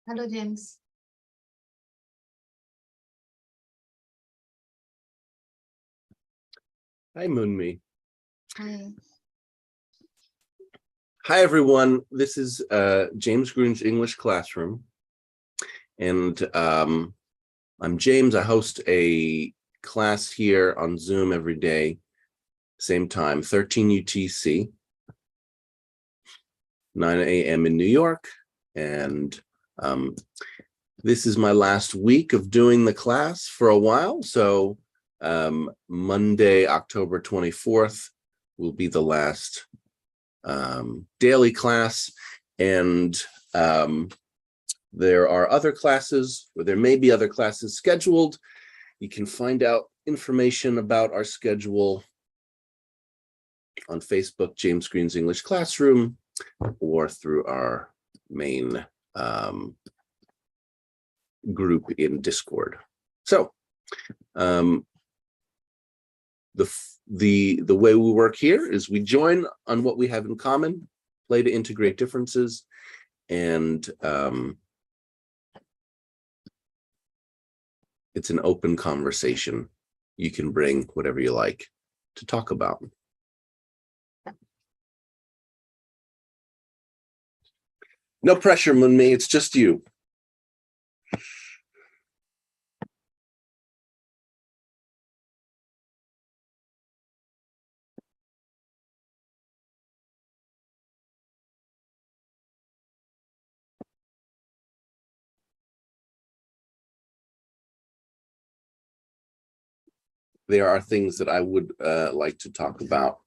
Hello, James. Hi, Moonmi. Hi. Hi, everyone. This is James Green's English Classroom. And I'm James. I host a class here on Zoom every day, same time, 13 UTC, 9 a.m. in New York. And this is my last week of doing the class for a while. So Monday, October 24th will be the last daily class, and there are other classes, or there may be other classes scheduled. You can find out information about our schedule on Facebook, James Green's English Classroom, or through our main group in Discord. So the way we work here is we join on what we have in common, play to integrate differences, and it's an open conversation. You can bring whatever you like to talk about. No pressure, Moonmi, it's just you. There are things that I would like to talk about.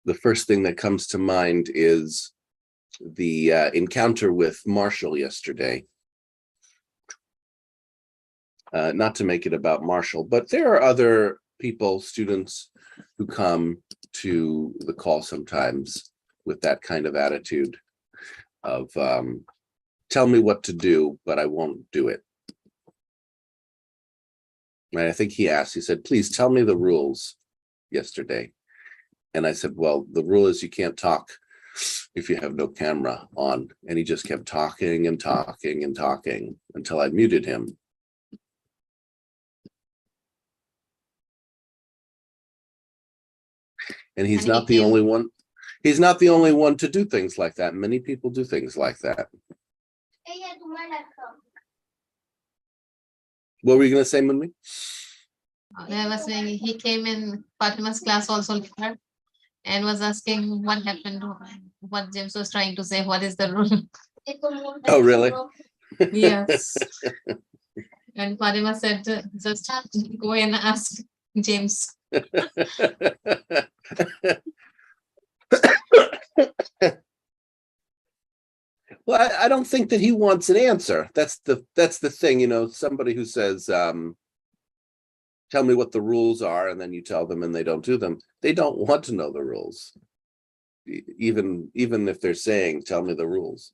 The first thing that comes to mind is the encounter with Marshall yesterday. Not to make it about Marshall, but there are other people, students, who come to the call sometimes with that kind of attitude of tell me what to do, but I won't do it. And I think he asked, he said, please tell me the rules yesterday. And I said, well, the rule is you can't talk if you have no camera on. And he just kept talking and talking and talking until I muted him. And he's not the only one. He's not the only one to do things like that. Many people do things like that. What were you going to say, Moonmi? I was saying he came in Fatima's class also and was asking what happened, what James was trying to say, what is the rule? Oh, really? Yes. And Fatima said, just go and ask James. Well, I don't think that he wants an answer. That's the thing, you know, somebody who says, tell me what the rules are, and then you tell them and they don't do them. They don't want to know the rules. Even if they're saying, tell me the rules.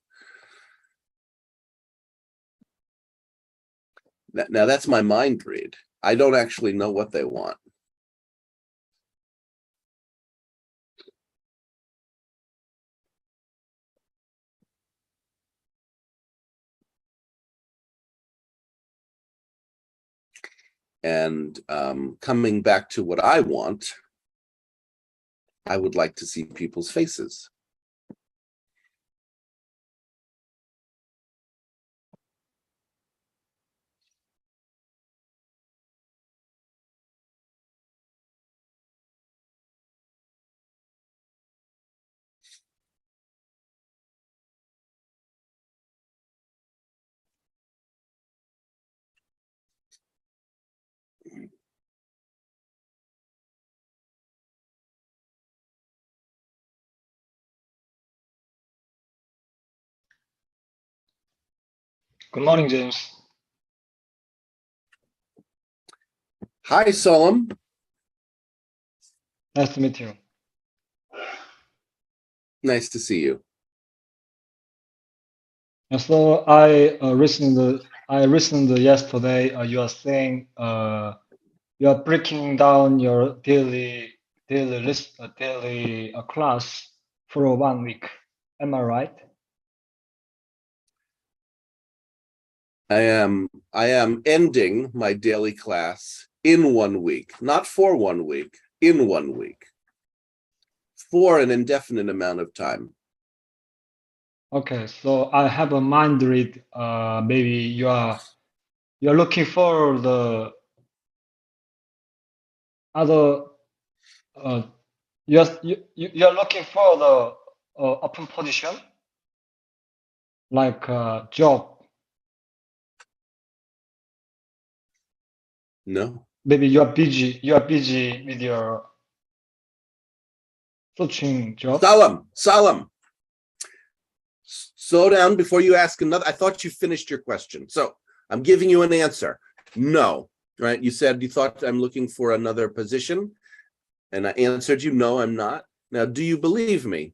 Now that's my mind read. I don't actually know what they want. And coming back to what I want, I would like to see people's faces. Good morning, James. Hi, Solom. Nice to meet you. Nice to see you. And so I listened yesterday. You are saying you are breaking down your daily class for 1 week. Am I right? I am ending my daily class in 1 week, not for 1 week, in 1 week, for an indefinite amount of time. Okay, so I have a mind read. Maybe you're looking for the other. You're looking for the open position, like job. No. Maybe you are busy. You are busy with your searching job. Salam. Slow down before you ask another. I thought you finished your question. So I'm giving you an answer. No, right? You said you thought I'm looking for another position. And I answered you, no, I'm not. Now, do you believe me?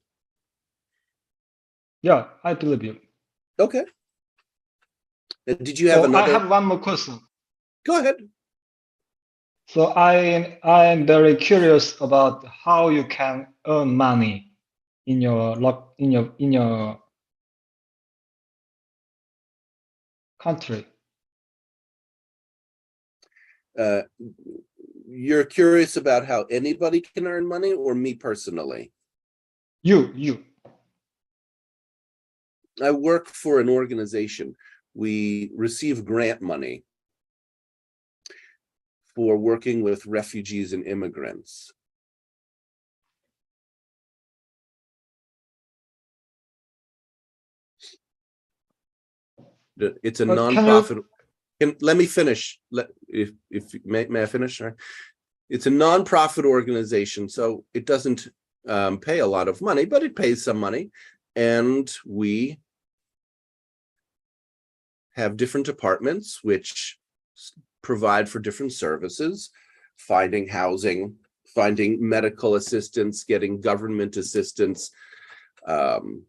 Yeah, I believe you. Okay. Did you have So I another? have one more question. Go ahead. So I am very curious about how you can earn money in your country. You're curious about how anybody can earn money, or me personally? You. I work for an organization. We receive grant money for working with refugees and immigrants. It's a Can you- nonprofit. Let me finish. If may I finish? Sorry. It's a nonprofit organization, so it doesn't pay a lot of money, but it pays some money, and we have different departments which provide for different services, finding housing, finding medical assistance, getting government assistance, finding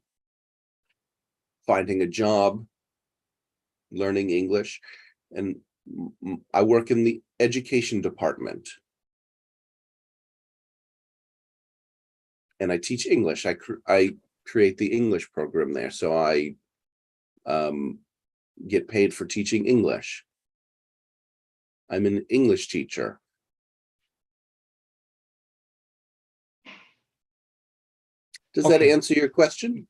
a job, learning English. And I work in the education department. And I teach English. I create the English program there. So I get paid for teaching English. I'm an English teacher. Does that Okay. answer your question?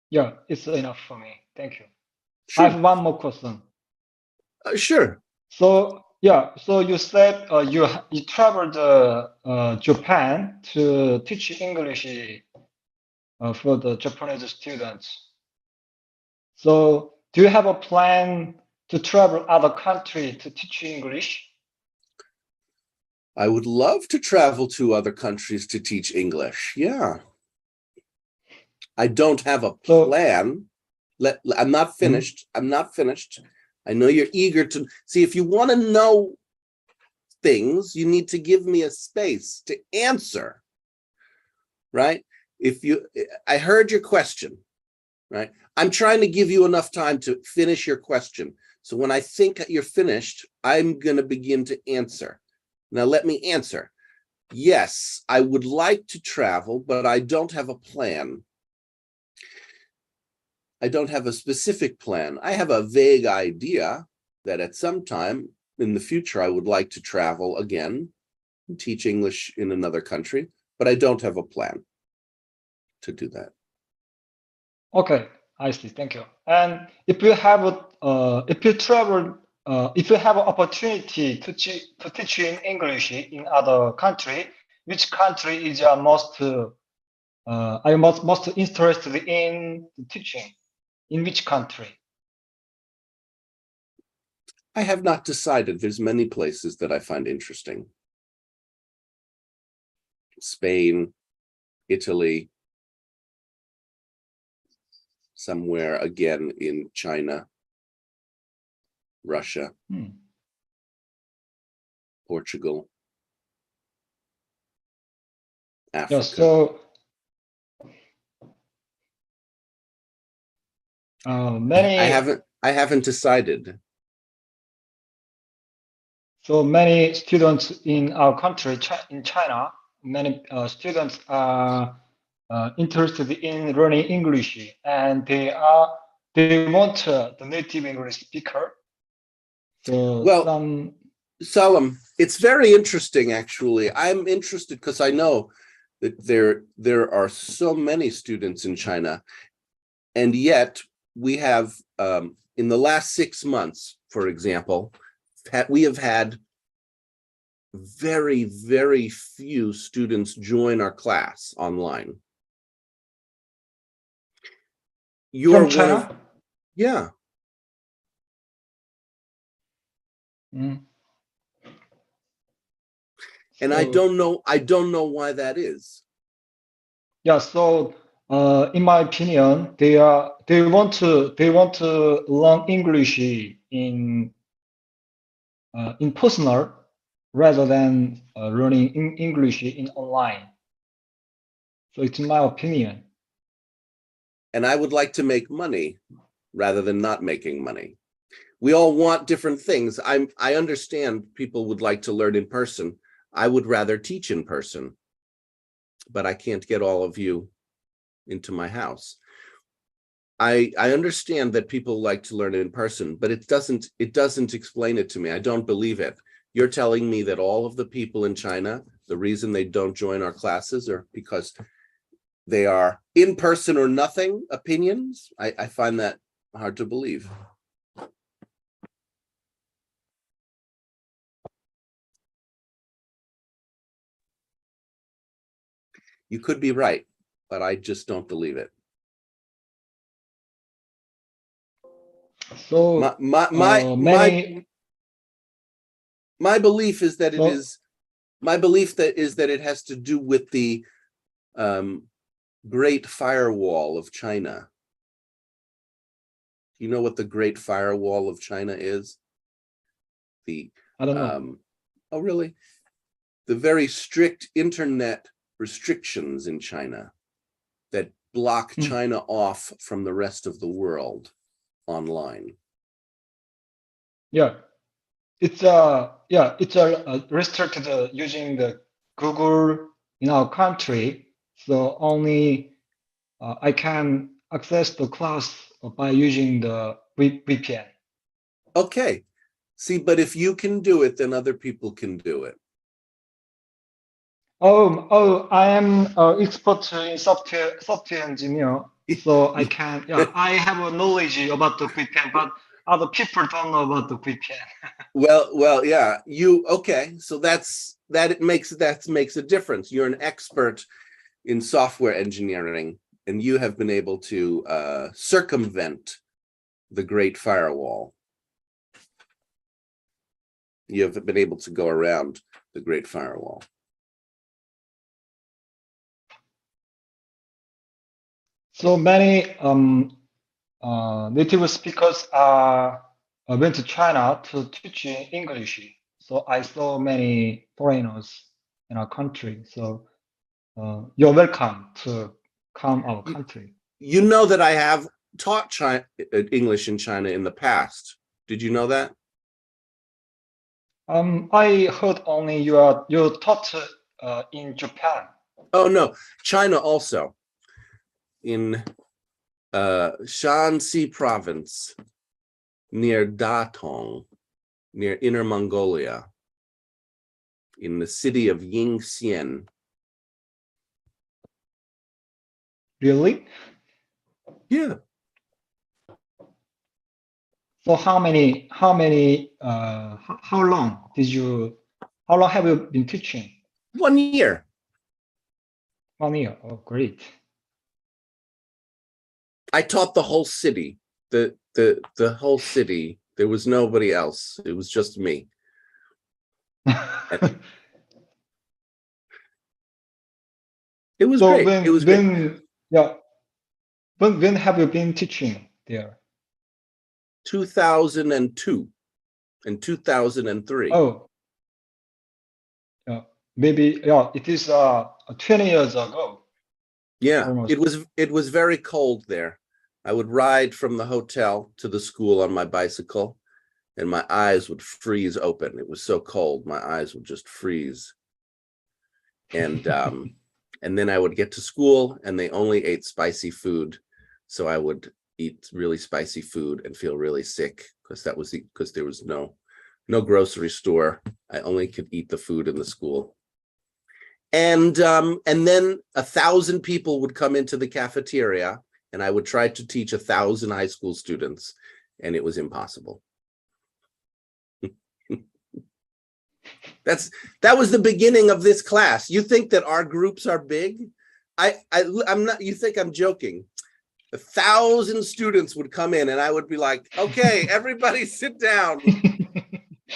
Yeah, it's enough for me. Thank you. Sure. I have one more question. Sure. So you said you traveled Japan to teach English for the Japanese students. So do you have a plan to travel other country to teach English? I would love to travel to other countries to teach English. Yeah. I don't have a plan. I'm not finished. I'm not finished. I know you're eager to see. If you want to know things, you need to give me a space to answer, right? I heard your question, right? I'm trying to give you enough time to finish your question. So when I think you're finished, I'm going to begin to answer. Now let me answer. Yes, I would like to travel, but I don't have a plan. I don't have a specific plan. I have a vague idea that at some time in the future, I would like to travel again and teach English in another country, but I don't have a plan to do that. Okay, I see. Thank you. And if you have if you travel, if you have an opportunity to teach in English in other country, which country is your most are you most interested in teaching? In which country? I have not decided. There's many places that I find interesting. Spain, Italy, somewhere again in China, Russia, Portugal, Africa. Yeah, so many. I haven't decided. So many students in our country, in China, many students are interested in learning English, and they want the native English speaker. So Well, Salam, it's very interesting, actually. I'm interested because I know that there are so many students in China, and yet we have, in the last 6 months, for example, we have had very, very few students join our class online. You're from China. yeah. Mm. And I So, don't know why that is. yeah, so in my opinion, they want to learn English in personal rather than learning in English in online. So it's my opinion. And I would like to make money rather than not making money. We all want different things. I understand people would like to learn in person. I would rather teach in person, but I can't get all of you into my house. I understand that people like to learn in person, but it doesn't explain it to me. I don't believe it. You're telling me that all of the people in China, the reason they don't join our classes are because they are in person or nothing opinions? I find that hard to believe. You could be right, but I just don't believe it. So My belief is that So- it has to do with the Great Firewall of China. Do you know what the Great Firewall of China is? I don't know. Oh, really? The very strict internet restrictions in China that block China off from the rest of the world online. Yeah, it's restricted using the Google in our country. So only I can access the class by using the VPN. Okay. See, but if you can do it, then other people can do it. I am expert in software engineer, so I can. Yeah, I have a knowledge about the VPN, but other people don't know about the VPN. Well, yeah. Okay. So that makes a difference. You're an expert in software engineering, and you have been able to circumvent the Great Firewall. You have been able to go around the Great Firewall. So many native speakers went to China to teach English. So I saw many foreigners in our country. So you're welcome to come our country. You know that I have taught English in China in the past. Did you know that? I heard only you taught in Japan. Oh no, China also. In Shanxi province, near Datong, near Inner Mongolia, in the city of Yingxian. Really? Yeah. So how long have you been teaching? 1 year. 1 year. Oh, great. I taught the whole city, the whole city. There was nobody else. It was just me. It was So great. It was great. When have you been teaching there? 2002 and 2003. Oh, yeah, maybe, yeah, it is 20 years ago. Yeah, Almost. it was very cold there. I would ride from the hotel to the school on my bicycle, and my eyes would freeze open. It was so cold, my eyes would just freeze. And then I would get to school and they only ate spicy food. So I would eat really spicy food and feel really sick because there was no grocery store. I only could eat the food in the school. And then 1,000 people would come into the cafeteria and I would try to teach 1,000 high school students, and it was impossible. That was the beginning of this class. You think that our groups are big? I'm not, you think I'm joking. 1,000 students would come in and I would be like, okay, everybody sit down.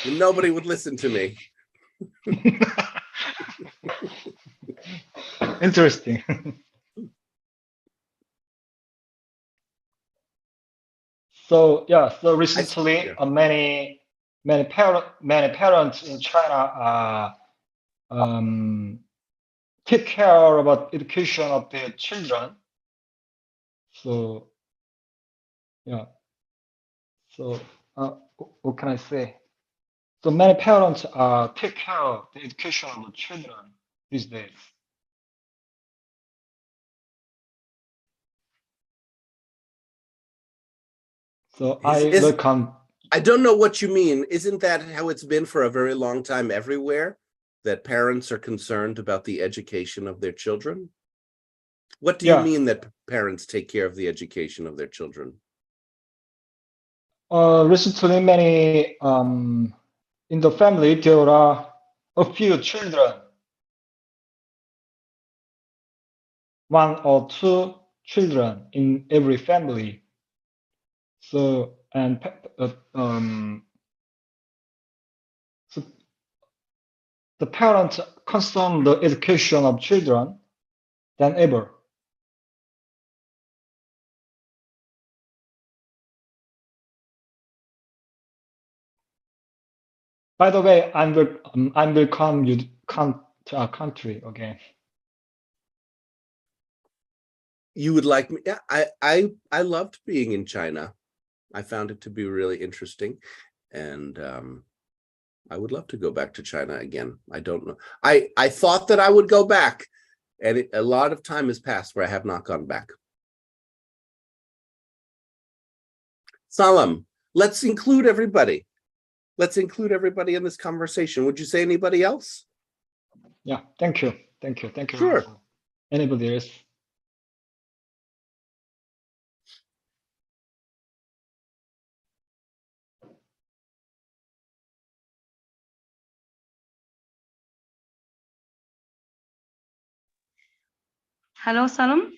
And nobody would listen to me. Interesting. So yeah, so recently many parents in China take care about education of their children. So yeah, so what can I say? So many parents take care of the education of the children these days. So I welcome. I don't know what you mean. Isn't that how it's been for a very long time everywhere? That parents are concerned about the education of their children? What do you mean that parents take care of the education of their children? Recently, many in the family, there are a few children, 1 or 2 children in every family. So so the parents concern the education of children than ever. By the way, I'm welcome you come to our country again. You would like me? Yeah, I loved being in China. I found it to be really interesting, and I would love to go back to China again. I don't know. I thought that I would go back, and a lot of time has passed where I have not gone back. Salam, let's include everybody. Let's include everybody in this conversation. Would you say anybody else? Yeah, thank you. Sure. Anybody else? Hello, Salam.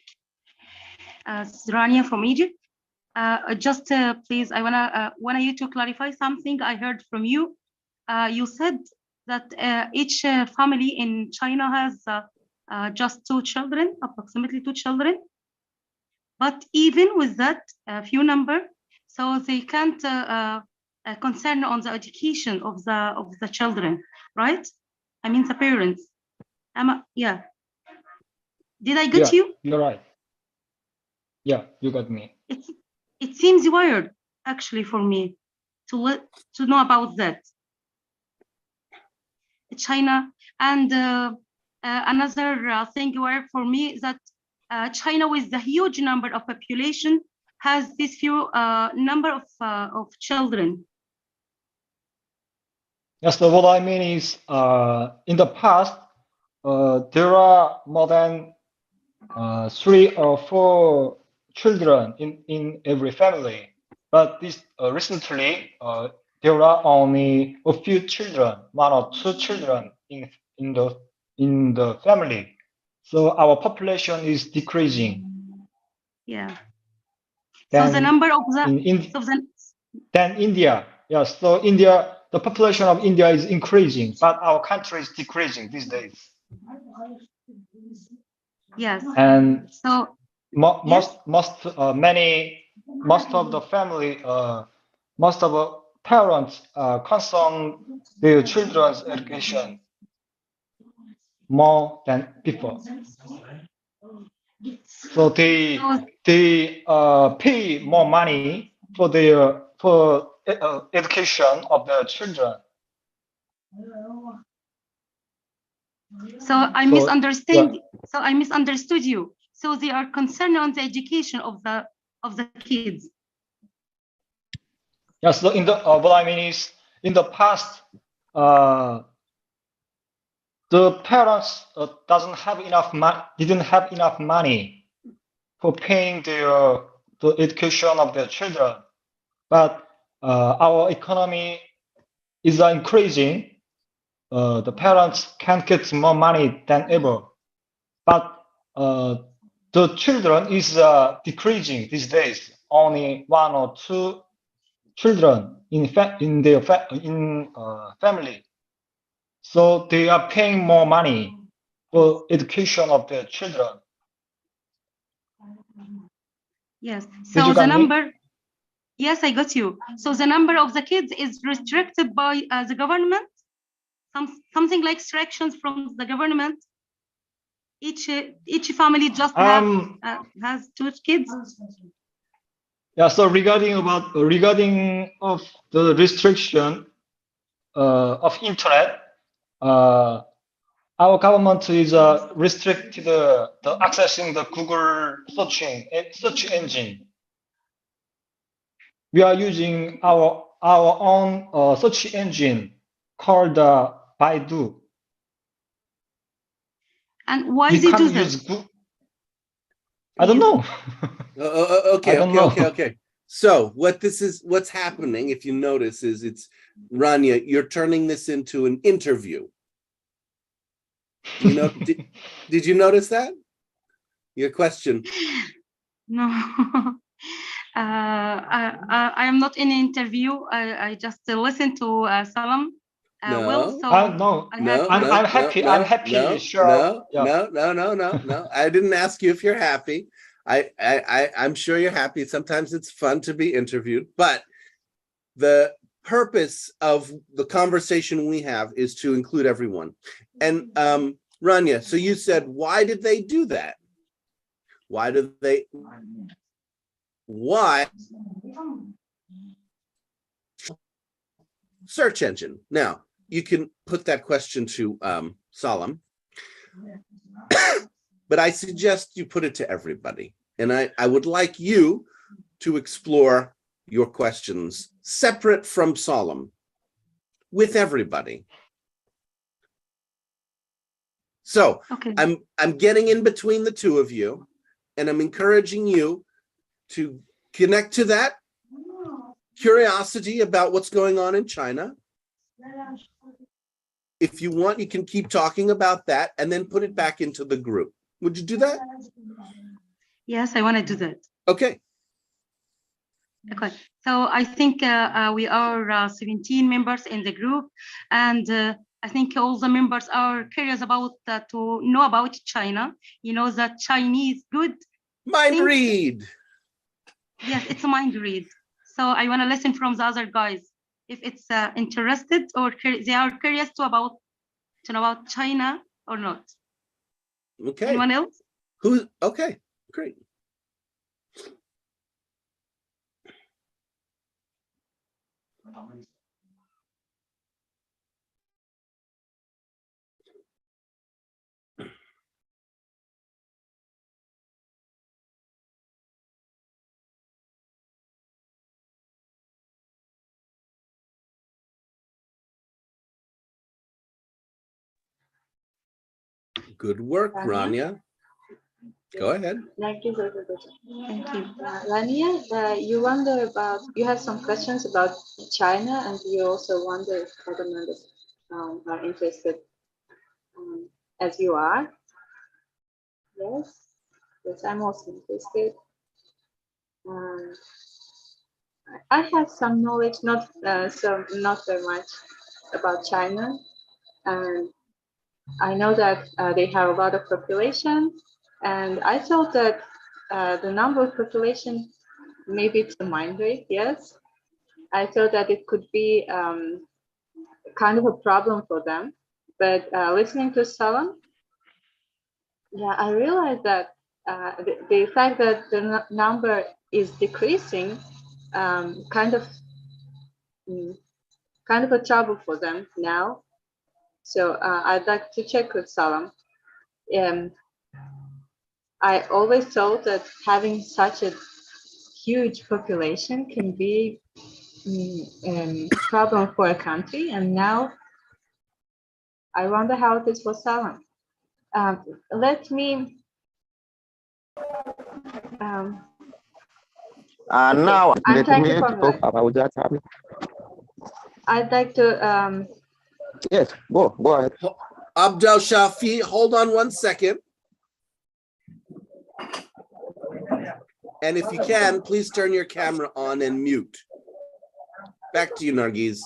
Rania from Egypt. Just please, I want you to clarify something I heard from you. You said that each family in China has just 2 children, approximately 2 children. But even with that few number, so they can't concern on the education of the children, right? I mean the parents. Yeah. Did I get you? You're right. Yeah, you got me. It seems weird, actually, for me to know about that. China, and another thing weird for me is that China, with the huge number of population, has this few number of children. Yes, so what I mean is, in the past, there are more than 3 or 4 children in every family, but this recently there are only a few children, 1 or 2 children in the family. So our population is decreasing. Yeah. Then so the number of the then India, yes. So India, the population of India is increasing, but our country is decreasing these days. Yes. And so most of the family, most of the parents concern their children's education more than before. So they pay more money for education of the children. So I So, misunderstand. So I misunderstood you. So they are concerned on the education of the kids. Yeah, so in the what I mean is in the past, the parents didn't have enough money for paying the education of their children, but our economy is increasing. The parents can get more money than ever, but the children is decreasing these days. Only 1 or 2 children in their family, so they are paying more money for education of their children. Yes. Did So you the get me? number. Yes, I got you. So the number of the kids is restricted by the government. Something like restrictions from the government. Each family just has 2 kids. Yeah. So regarding of the restriction of internet, our government is restricted the accessing the Google search engine. We are using our own search engine called Baidu. And why We they do can't that? use Google. I don't know. Okay, I don't okay, okay, know. okay. So what's happening, if you notice, is it's Rania, you're turning this into an interview. You know, did you notice that? Your question. No. I am not in an interview. I just listen to Salam. Well, so No, I have I'm happy. I'm happy. Sure. Yeah. No. I didn't ask you if you're happy. I'm sure you're happy. Sometimes it's fun to be interviewed, but the purpose of the conversation we have is to include everyone. And Rania, so you said, why did they do that? Why? Search engine. Now, you can put that question to Salam, but I suggest you put it to everybody. And I would like you to explore your questions separate from Salam with everybody. So okay. I'm getting in between the two of you, and I'm encouraging you to connect to that curiosity about what's going on in China. If you want, you can keep talking about that and then put it back into the group. Would you do that? Yes, I want to do that. Okay. Okay. So I think we are 17 members in the group, and I think all the members are curious about to know about China. You know that Chinese good. Mind read. Yes, it's a mind read. So I want to listen from the other guys if it's interested or they are curious to know about China or not. Okay. Anyone else? Okay, great. Good work, Rania. Go ahead. Thank you for the question. Thank you. Rania, you have some questions about China, and you also wonder if other members are interested as you are. Yes, I'm also interested. I have some knowledge, not very much about China, and I know that they have a lot of population, and I thought that the number of population, maybe it's the mind rate, yes. I thought that it could be kind of a problem for them, but listening to Salam, yeah, I realized that the fact that the number is decreasing kind of kind of a trouble for them now. So I'd like to check with Salam. I always thought that having such a huge population can be problem for a country, and now I wonder how it is for Salam. Let me. Now I'm let trying me to talk formulate. about that topic. I'd like to. Yes, go ahead. Abdel Shafi, hold on one second. And if you can, please turn your camera on and mute. Back to you, Nargiz.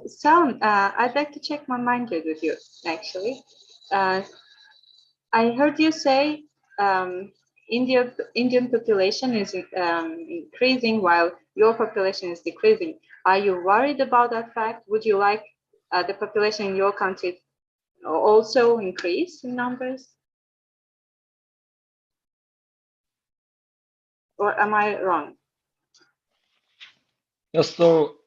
Salam, I'd like to check my mind with you, actually. I heard you say Indian population is increasing while your population is decreasing. Are you worried about that fact? Would you like the population in your country also increase in numbers? Or am I wrong? Yes, so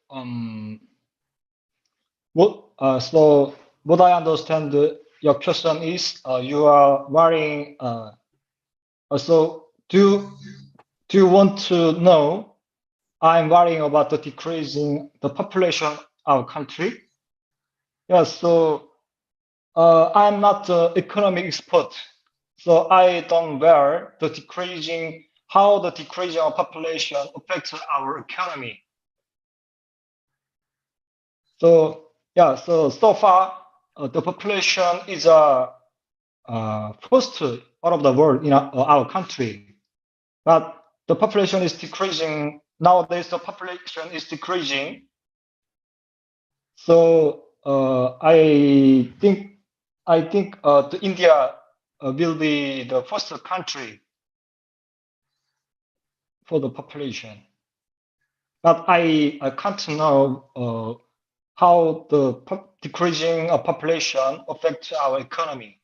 what I understand your question is you are worrying. So do you want to know? I'm worrying about the decreasing the population of our country. Yes, so I'm not an economic expert, so I don't aware how the decreasing of population affects our economy. So yeah, so far the population is first out of the world in our country, but the population is decreasing nowadays. The population is decreasing, so I think the India will be the first country for the population, but I can't know how the decreasing of population affects our economy.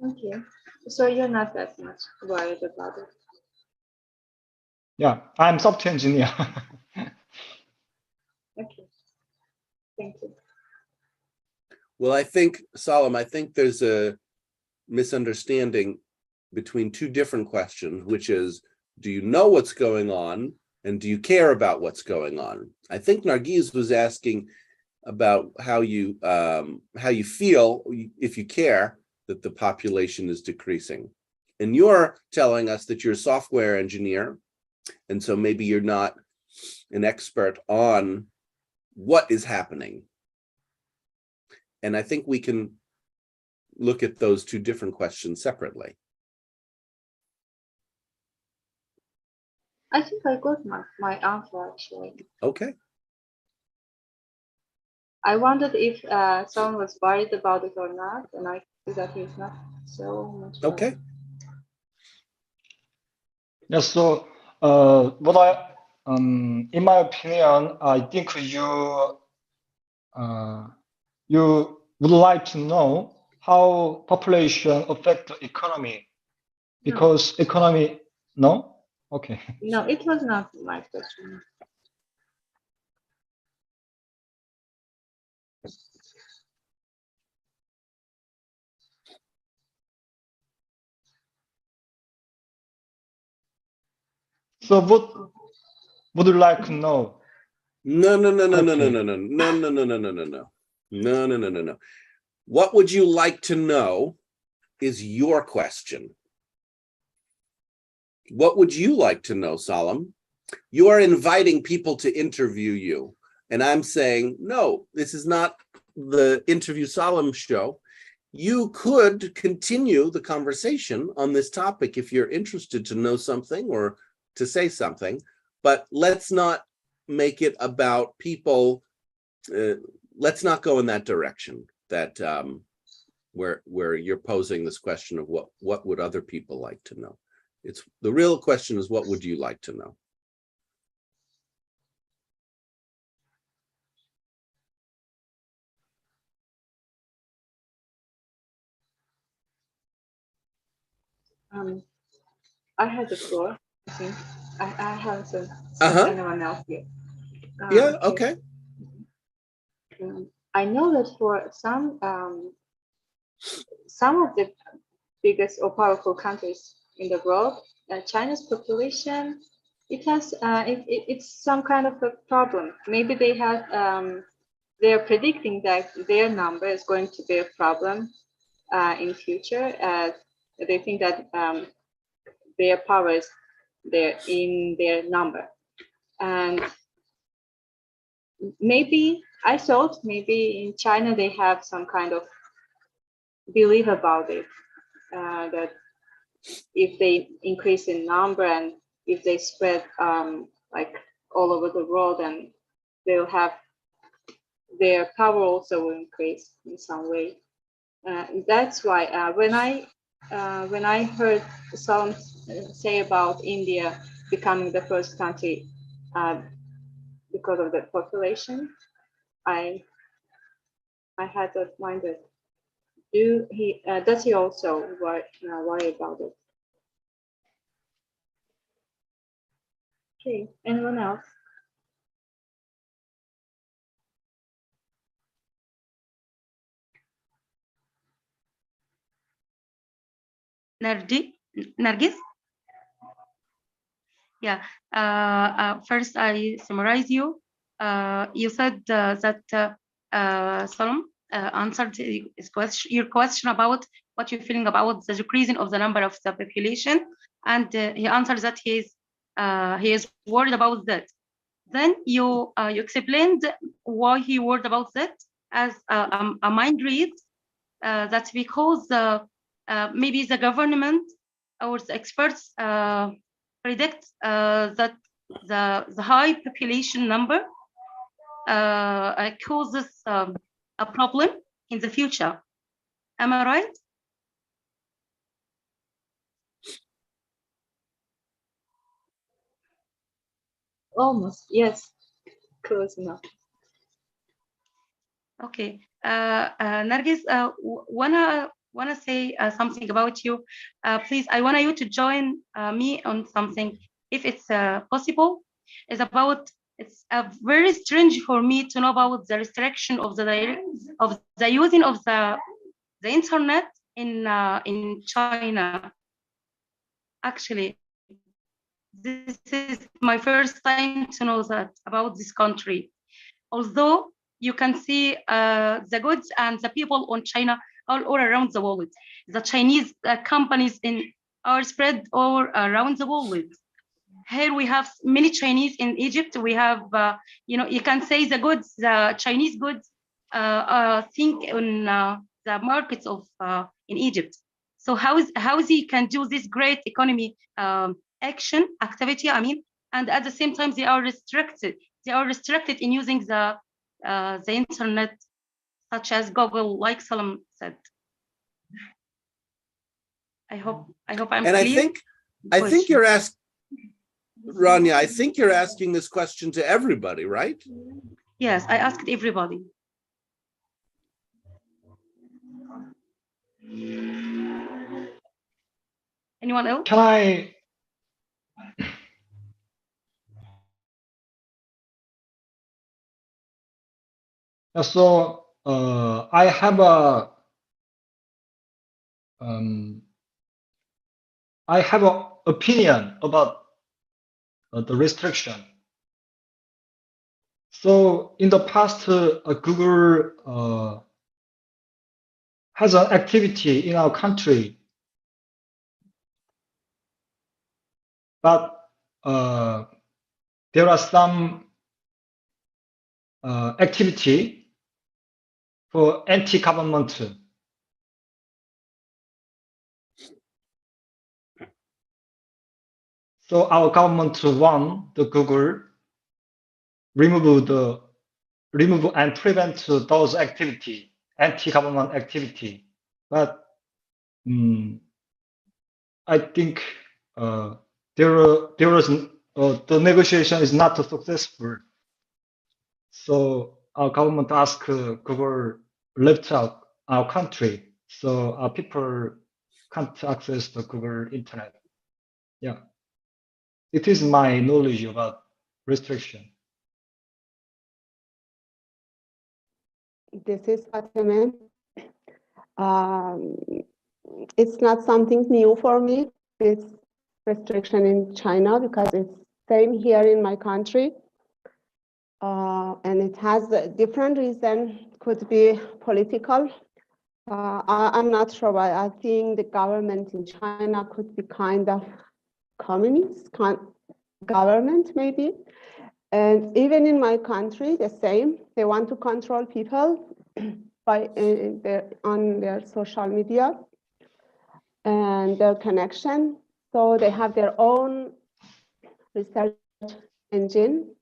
Okay, so you're not that much worried about it. Yeah, I'm software engineer. Okay, thank you. Well, I think, Salam, I think there's a misunderstanding between two different questions, which is, do you know what's going on? And do you care about what's going on? I think Nargiz was asking about how you feel if you care that the population is decreasing. And you're telling us that you're a software engineer, and so maybe you're not an expert on what is happening. And I think we can look at those two different questions separately. I think I got my answer, actually. Okay. I wondered if someone was worried about it or not, and I see that he's not so much worried. Okay. Yes, so what in my opinion, I think you would like to know how population affect the economy, because economy, no? Okay. No, it was not my question. So what would you like to know? No. What would you like to know is your question. What would you like to know, Salam? You are inviting people to interview you. And I'm saying, no, this is not the Interview Salam show. You could continue the conversation on this topic if you're interested to know something or to say something, but let's not make it about people. Let's not go in that direction, that where you're posing this question of what would other people like to know. It's the real question is, what would you like to know? I had the floor. I think I haven't seen Uh-huh. anyone else yet. Yeah, okay. I know that for some of the biggest or powerful countries in the world, China's population, it's some kind of a problem. Maybe they're predicting that their number is going to be a problem in future, as they think that their power is in their number. And maybe I thought maybe in China they have some kind of belief about it, that if they increase in number and if they spread like all over the world, and they'll have their power also will increase in some way. That's why when I heard someone say about India becoming the first country because of the population, I had that mind that does he also worry about it? Okay, anyone else? Nargis? Yeah. First, I summarize you. You said that Salam answered your question about what you're feeling about the decreasing of the number of the population, and he answered that he is worried about that. Then you explained why he worried about that as a mind read, that because maybe the government or the experts predict that the high population number causes a problem in the future. Am I right? Almost, yes, close enough. Okay, Nargis, wanna say something about you. Please, I want you to join me on something, if it's possible. It's very strange for me to know about the restriction of the using of the internet in China. Actually, this is my first time to know that about this country. Although you can see the goods and the people on China all around the world. The Chinese companies are spread all around the world. Here we have many Chinese in Egypt. We have, you can say the Chinese goods think on the markets of in Egypt. So how they can do this great economy activity, I mean, and at the same time they are restricted. They are restricted in using the internet, such as Google, like Salam said. I hope I'm And clear. I think you're asking, Rania, I think you're asking this question to everybody, right? Yes, I asked everybody. Anyone else? Can I? So I have a opinion about the restriction. So in the past, Google has an activity in our country, but there are some activity for anti-government. So our government want the Google remove and prevent those activity, anti-government activity. But I think the negotiation is not successful. So our government asked Google left out our country, so our people can't access the Google internet. Yeah, it is my knowledge about restriction. This is Fatima. It's not something new for me, this restriction in China, because it's same here in my country. And it has a different reason, could be political. I'm not sure, but I think the government in China could be kind of communist government, maybe. And even in my country, the same. They want to control people by on their social media and their connection. So they have their own research engine.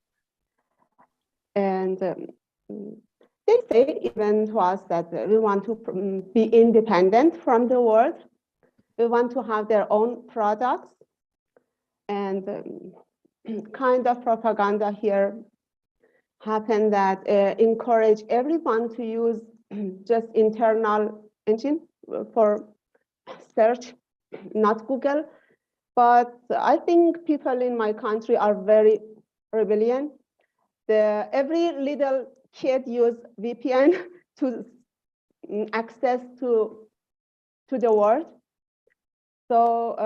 And they say even to us that we want to be independent from the world. We want to have their own products. And kind of propaganda here happened that encourage everyone to use just internal engine for search, not Google. But I think people in my country are very rebellion. Every little kid use VPN to access to the world. So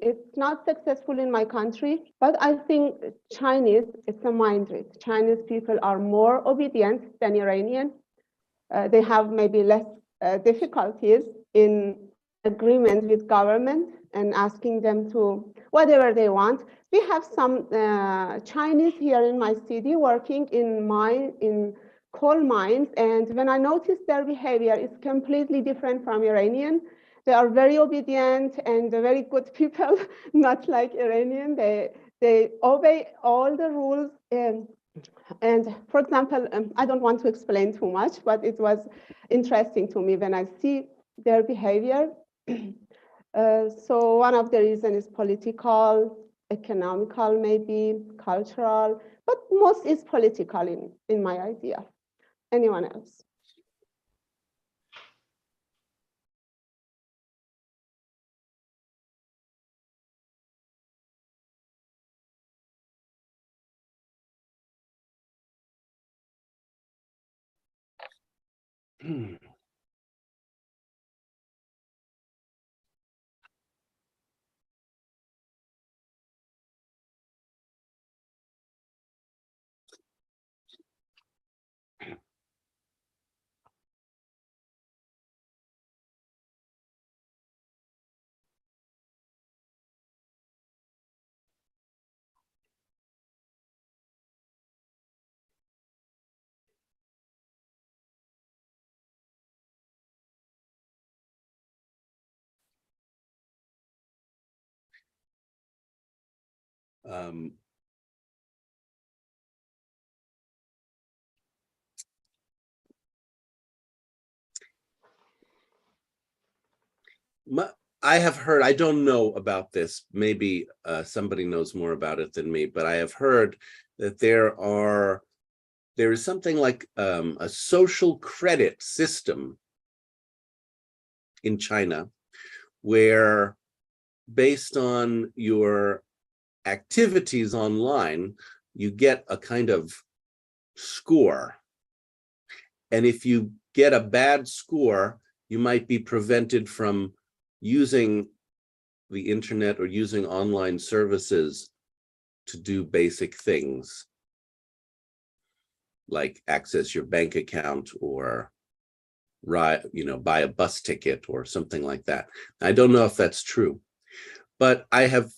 it's not successful in my country, but I think Chinese, it's a mind read. Chinese people are more obedient than Iranian. They have maybe less difficulties in agreement with government and asking them to whatever they want. We have some Chinese here in my city working in coal mines, and when I noticed their behavior, it's completely different from Iranian. They are very obedient and very good people, not like Iranian. They obey all the rules. And for example, I don't want to explain too much, but it was interesting to me when I see their behavior. So one of the reasons is political, economical, maybe cultural, but most is political in my idea. Anyone else? I have heard, I don't know about this, maybe somebody knows more about it than me, but I have heard that there is something like a social credit system in China where, based on your activities online, you get a kind of score. And if you get a bad score, you might be prevented from using the internet or using online services to do basic things like access your bank account or buy a bus ticket or something like that. I don't know if that's true, but I have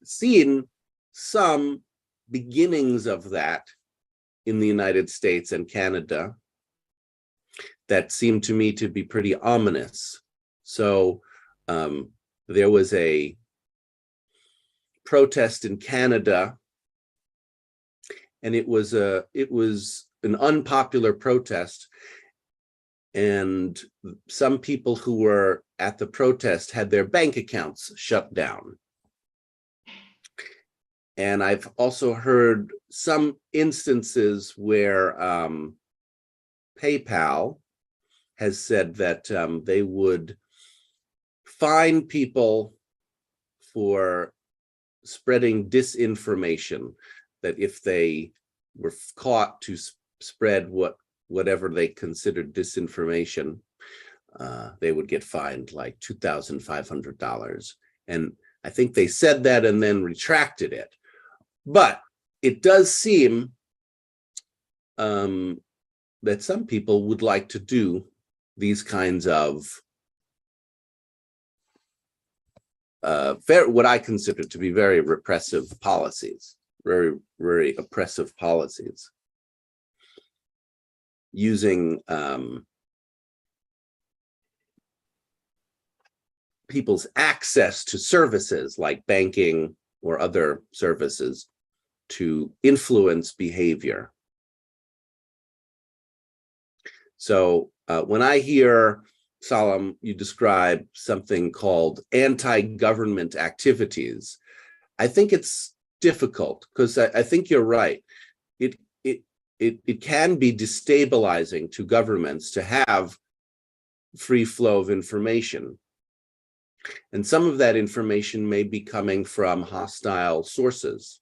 seen some beginnings of that in the United States and Canada that seemed to me to be pretty ominous. So there was a protest in Canada, and it was an unpopular protest, and some people who were at the protest had their bank accounts shut down. And I've also heard some instances where PayPal has said that they would fine people for spreading disinformation, that if they were caught to spread whatever they considered disinformation, they would get fined like $2,500. And I think they said that and then retracted it. But it does seem that some people would like to do these kinds of what I consider to be very repressive policies, very, very oppressive policies, using people's access to services like banking or other services to influence behavior. So when I hear, Salam, you describe something called anti-government activities, I think it's difficult, because I think you're right. It can be destabilizing to governments to have free flow of information. And some of that information may be coming from hostile sources,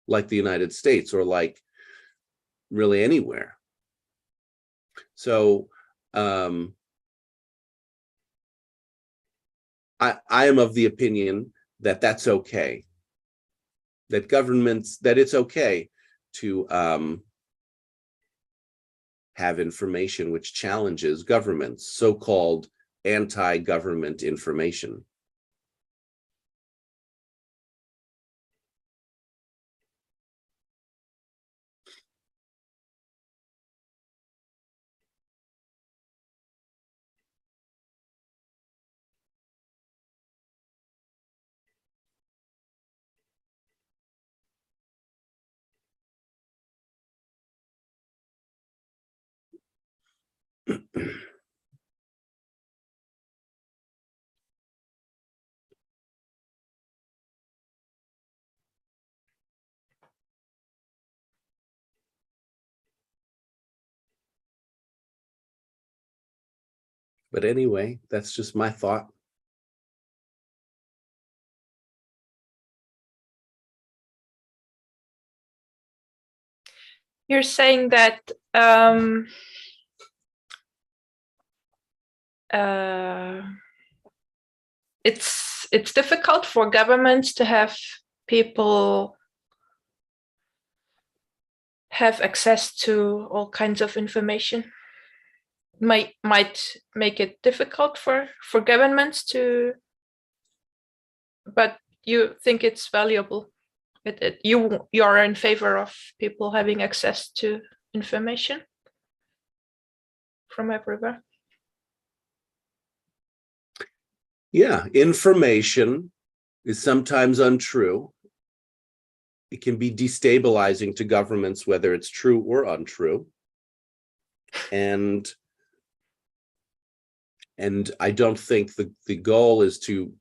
like the United States, or like really anywhere. So I am of the opinion that that's okay, that governments, that it's okay to have information which challenges governments, so-called anti-government information. But anyway, that's just my thought. You're saying that it's difficult for governments to have people have access to all kinds of information. Might make it difficult for governments to, but you think it's valuable. You are in favor of people having access to information from everywhere. Yeah, information is sometimes untrue. It can be destabilizing to governments, whether it's true or untrue. And I don't think the goal is to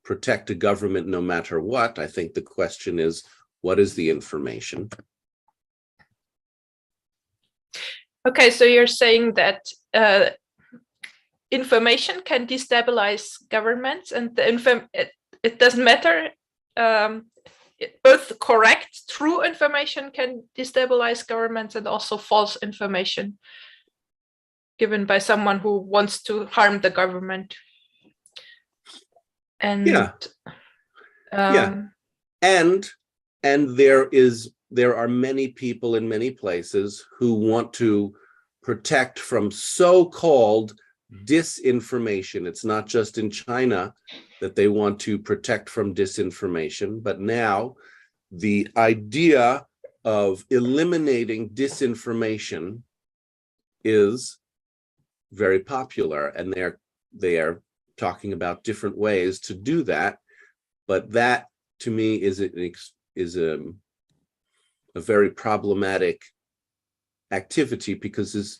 protect a government no matter what. I think the question is, what is the information? Okay, so you're saying that information can destabilize governments, and it doesn't matter. Both correct, true information can destabilize governments, and also false information given by someone who wants to harm the government. And and there are many people in many places who want to protect from so-called disinformation. It's not just in China that they want to protect from disinformation, but now the idea of eliminating disinformation is very popular, and they are talking about different ways to do that. But that, to me, is a very problematic activity, because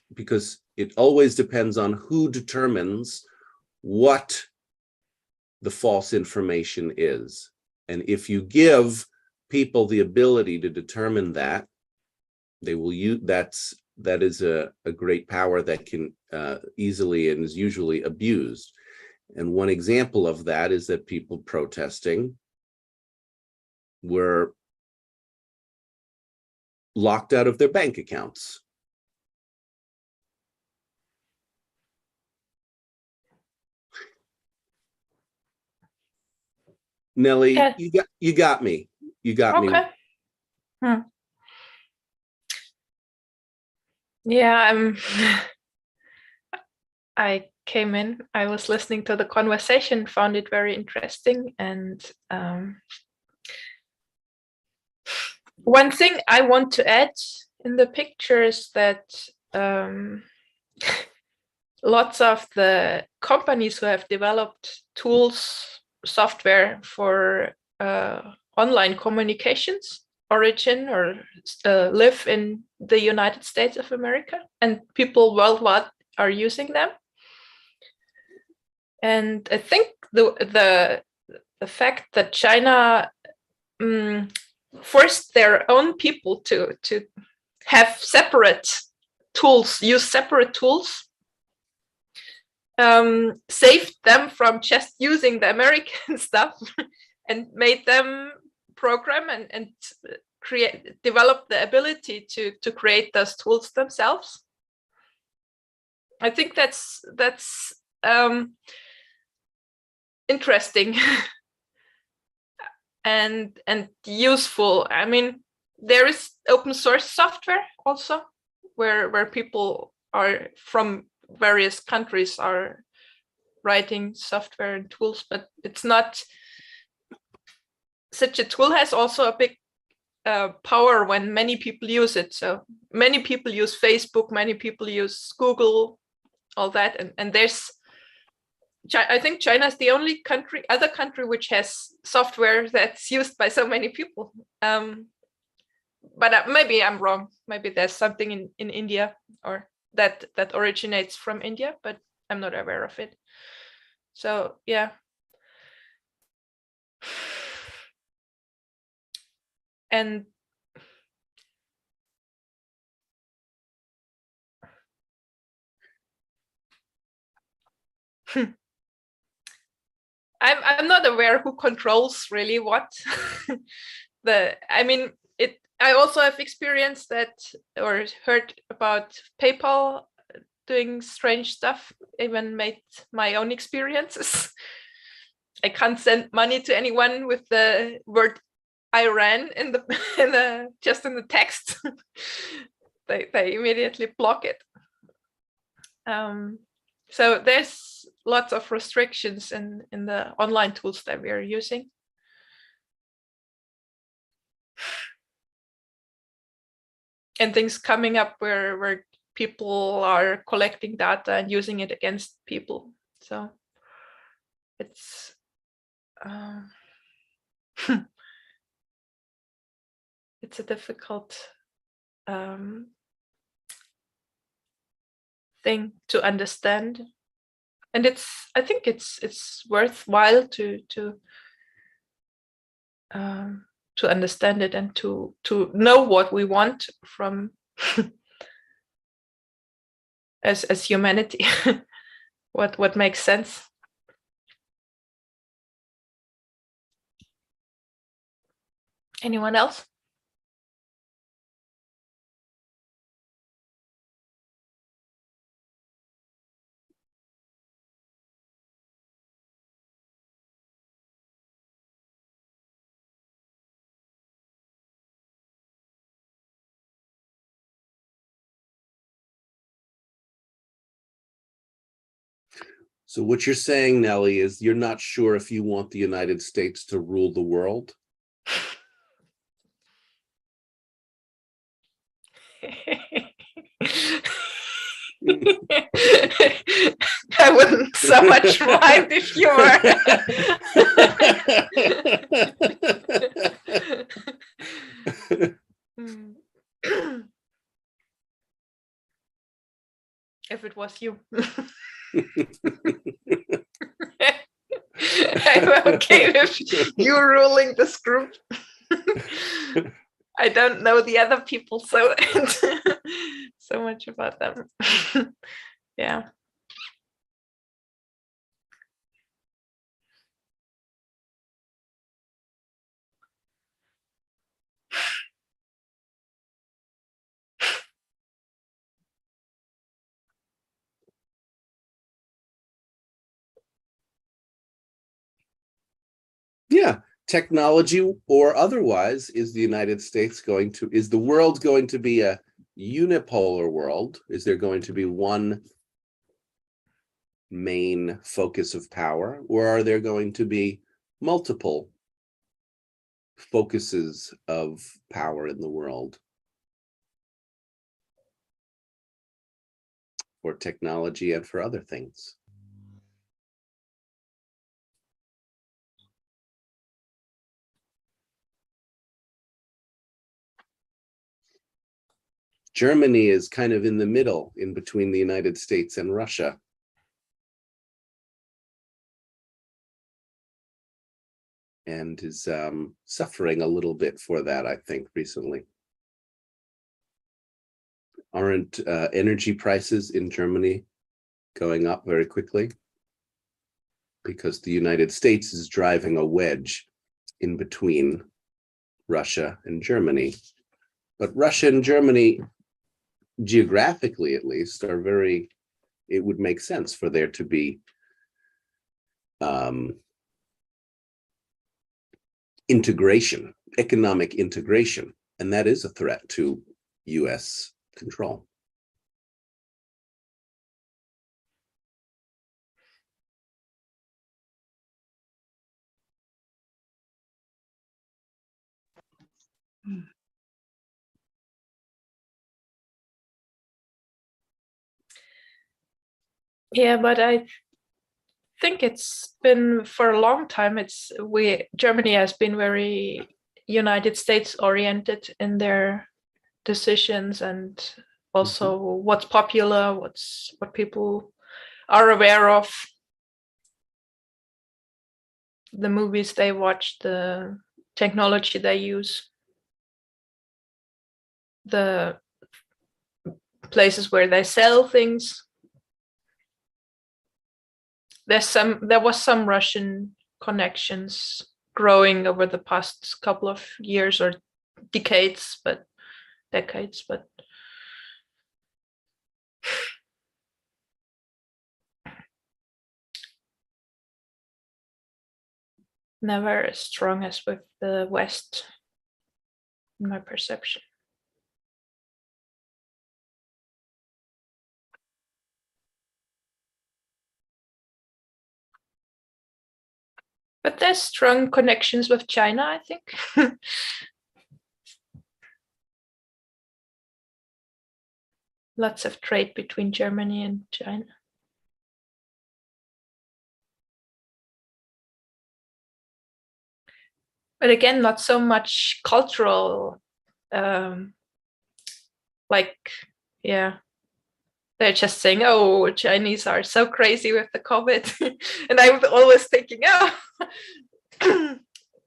it always depends on who determines what the false information is. And if you give people the ability to determine that, they will use that is a great power that can easily and is usually abused. And one example of that is that people protesting were locked out of their bank accounts. Nelly, Yeah. you got me. You got me. Okay. Yeah, I came in, I was listening to the conversation, found it very interesting. And one thing I want to add in the picture is that lots of the companies who have developed tools, software for online communications origin or live in the United States of America, and people worldwide are using them. And I think the fact that China forced their own people to have separate tools, use separate tools, saved them from just using the American stuff and made them program and develop the ability to create those tools themselves. I think that's interesting and useful. I mean, there is open source software also where people are from various countries are writing software and tools, but it's not, such a tool has also a big power when many people use it. So many people use Facebook, many people use Google, all that, and there's, I think China is the only other country which has software that's used by so many people. But maybe I'm wrong. Maybe there's something in India or that originates from India, but I'm not aware of it. So yeah. And I'm not aware who controls really what. I also have experienced that or heard about PayPal doing strange stuff, even made my own experiences. I can't send money to anyone with the word Iran in the just in the text. they immediately block it. So there's lots of restrictions in the online tools that we are using. And things coming up where people are collecting data and using it against people. So it's it's a difficult thing to understand, and I think it's worthwhile to understand it and to know what we want from as humanity. what makes sense. Anyone else? So what you're saying, Nelly, is you're not sure if you want the United States to rule the world? I wouldn't so much mind if you were. If it was you. I'm okay with you ruling this group. I don't know the other people so much about them. Yeah. technology or otherwise, is the United States going to, is the world going to be a unipolar world? Is there going to be one main focus of power, or are there going to be multiple focuses of power in the world? For technology and for other things. Germany is kind of in the middle, in between the United States and Russia. And is suffering a little bit for that, I think, recently. Aren't energy prices in Germany going up very quickly? Because the United States is driving a wedge in between Russia and Germany. But Russia and Germany, geographically at least, are very, it would make sense for there to be integration, economic integration, and that is a threat to US control. Yeah, but I think it's been for a long time, Germany has been very United States oriented in their decisions, and also what's popular, what people are aware of, the movies they watch, the technology they use, the places where they sell things. There was some Russian connections growing over the past couple of years or decades, but never as strong as with the West, in my perception. But there's strong connections with China, I think. Lots of trade between Germany and China. But again, not so much cultural, they're just saying, oh, Chinese are so crazy with the COVID. And I was always thinking, oh,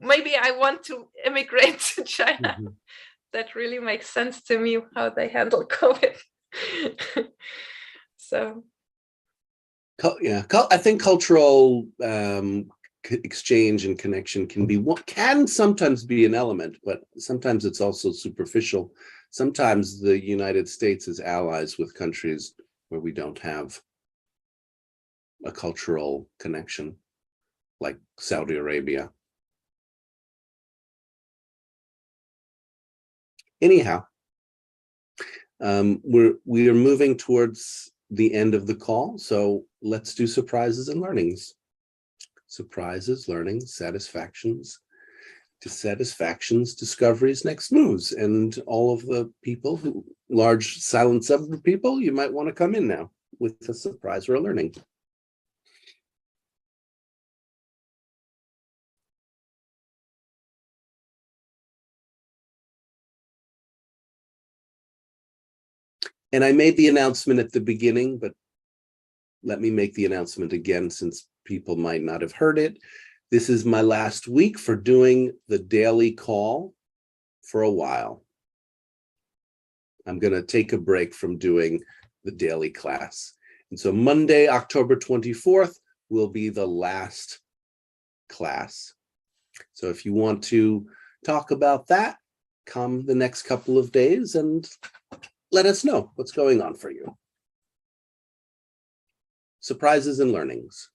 maybe I want to immigrate to China. Mm-hmm. That really makes sense to me, how they handle COVID. So. Yeah, I think cultural exchange and connection can sometimes be an element, but sometimes it's also superficial. Sometimes the United States is allies with countries where we don't have a cultural connection, like Saudi Arabia. Anyhow, we are moving towards the end of the call, so let's do surprises and learnings. Surprises, learnings, satisfactions, dissatisfactions, discoveries, next moves, and all of the people who, large silent subgroup people, you might want to come in now with a surprise or a learning. And I made the announcement at the beginning, but let me make the announcement again since people might not have heard it. This is my last week for doing the daily call for a while. I'm going to take a break from doing the daily class. And so Monday, October 24th will be the last class. So if you want to talk about that, come the next couple of days and let us know what's going on for you. Surprises and learnings.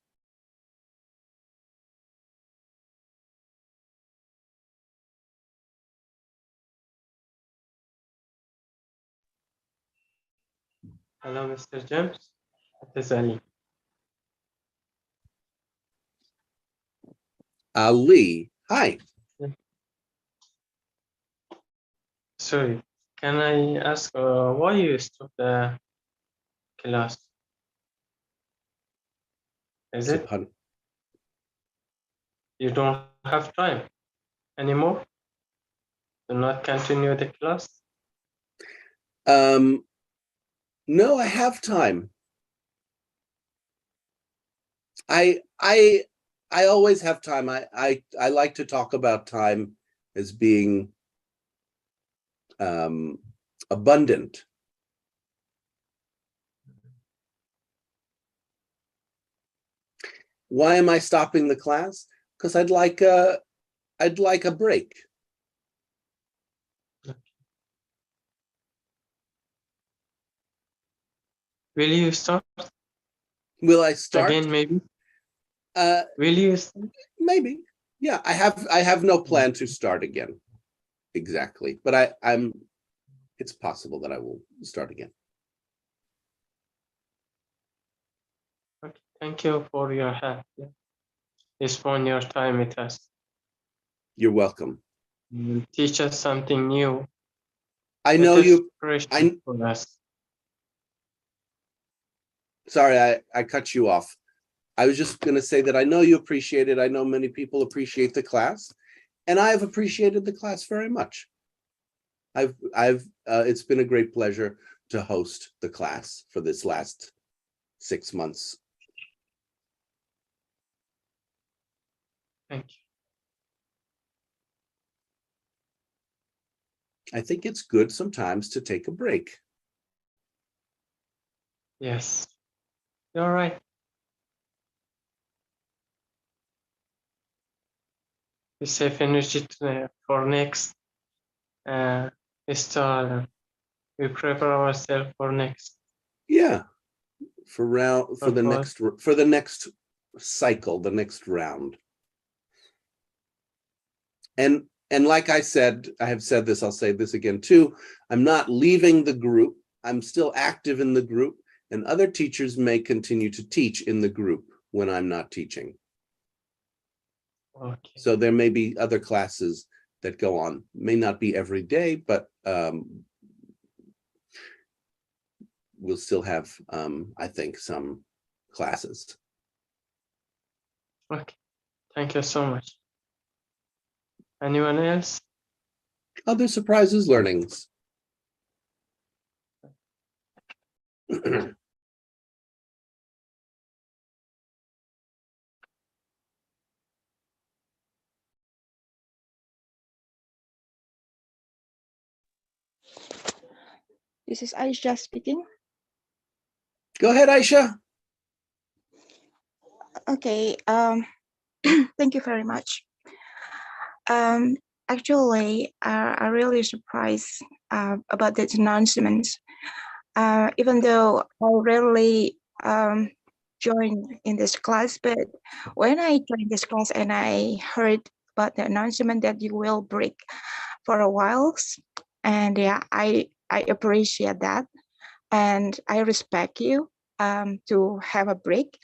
Hello, Mr. James. It is Ali. Ali, hi. Sorry, can I ask why you stopped the class? Is it Subhan- you don't have time anymore? Do not continue the class? No, I have time. I always have time. I like to talk about time as being abundant. Why am I stopping the class? Because I'd like a break. Will you start Will I start? again, maybe? Uh, Will you start? maybe. Yeah, I have no plan to start again. Exactly, but I'm. It's possible that I will start again. Okay. Thank you for your help. Spend your time with us. You're welcome. You will teach us something new. I It know is you. precious for us. Sorry, I cut you off. I was just going to say that I know you appreciate it. I know many people appreciate the class, and I've appreciated the class very much. It's been a great pleasure to host the class for this last 6 months. Thank you. I think it's good sometimes to take a break. Yes, you're right. We save energy for next install. We prepare ourselves for next. Yeah, for the Purpose. next cycle, the next round. And like I said, I have said this, I'll say this again too. I'm not leaving the group. I'm still active in the group, and other teachers may continue to teach in the group when I'm not teaching. Okay. So there may be other classes that go on. May not be every day, but we'll still have, I think, some classes. Okay. Thank you so much. Anyone else? Other surprises, learnings. This is Aisha speaking. Go ahead, Aisha. Okay, thank you very much. Actually, I really surprised about the announcement. Even though I rarely join in this class, but when I joined this class and I heard about the announcement that you will break for a while, and yeah, I appreciate that, and I respect you to have a break.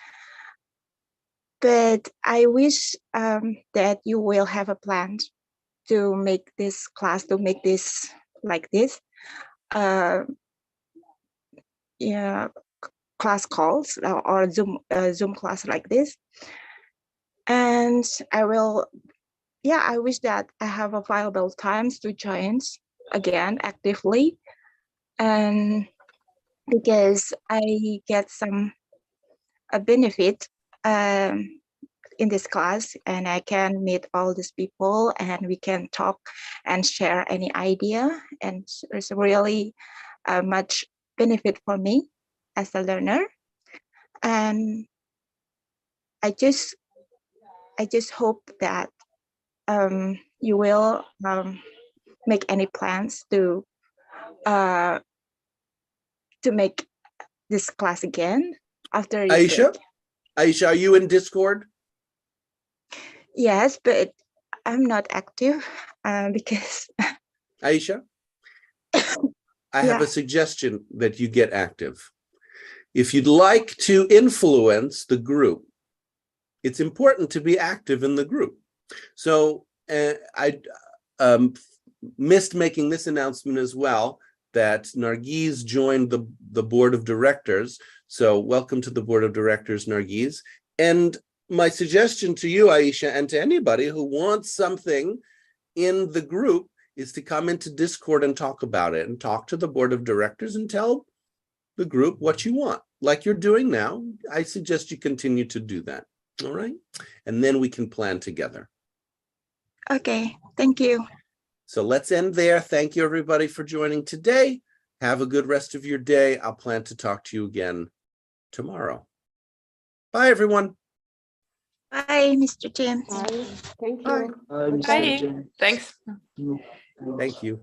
But I wish that you will have a plan to make this class, to make this like this. Yeah, class calls or Zoom class like this. And I will, yeah, I wish that I have available times to join again actively. And because I get some benefit in this class, and I can meet all these people and we can talk and share any idea, and there's really much benefit for me as a learner. And I just hope that you will make any plans to make this class again after you Aisha, break. Aisha, are you in Discord? Yes, but I'm not active because Aisha, I have a suggestion that you get active. If you'd like to influence the group, it's important to be active in the group. So I missed making this announcement as well, that Nargiz joined the board of directors. So welcome to the board of directors, Nargiz. And my suggestion to you, Aisha, and to anybody who wants something in the group is to come into Discord and talk about it, and talk to the board of directors and tell the group what you want, like you're doing now. I suggest you continue to do that. All right. And then we can plan together. Okay, thank you. So let's end there. Thank you, everybody, for joining today. Have a good rest of your day. I'll plan to talk to you again tomorrow. Bye, everyone. Bye, Mr. James. Bye. Thank Bye. you. Bye. Thanks. Thank you.